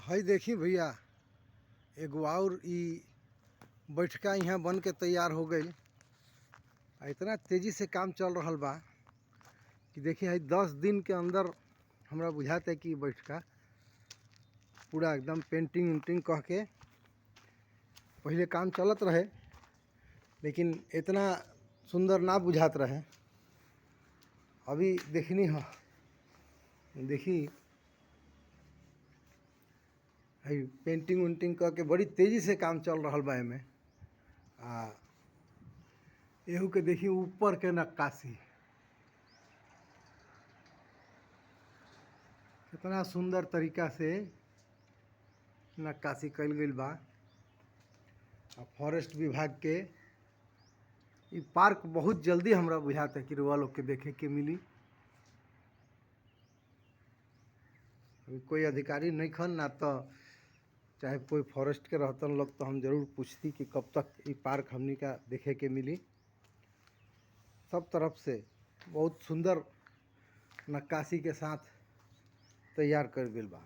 हई देखी भैया, एगो और ई बैठका यहाँ बन के तैयार हो गई। इतना तेजी से काम चल रहा बा कि देखिए हई 10 दिन के अंदर हमरा बुझाता है कि बैठका पूरा एकदम पेंटिंग उंटिंग कह के पहले काम चलत रहे, लेकिन इतना सुंदर ना बुझात रहे। अभी देखनी हो, देखी हई पेंटिंग उंटिंग कह के बड़ी तेजी से काम चल रहा बा एमे। एहू के देखी ऊपर के नक्काशी कितना सुंदर तरीका से नक्काशी कइल गइल बा। फॉरेस्ट विभाग के ई पार्क बहुत जल्दी हमरा बुझाता है कि रुआ लोग के देखे के मिली। अभी कोई अधिकारी नहीं खन ना, तो चाहे कोई फॉरेस्ट के रहतन लोग तो हम जरूर पूछती कि कब तक ये पार्क हमनी का देखे के मिली। सब तरफ से बहुत सुंदर नक्काशी के साथ तैयार कर गइल बा।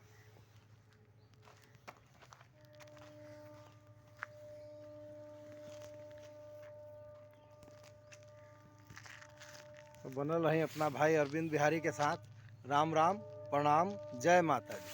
तो बनल रही अपना भाई अरविंद बिहारी के साथ। राम राम, प्रणाम, जय माता दी।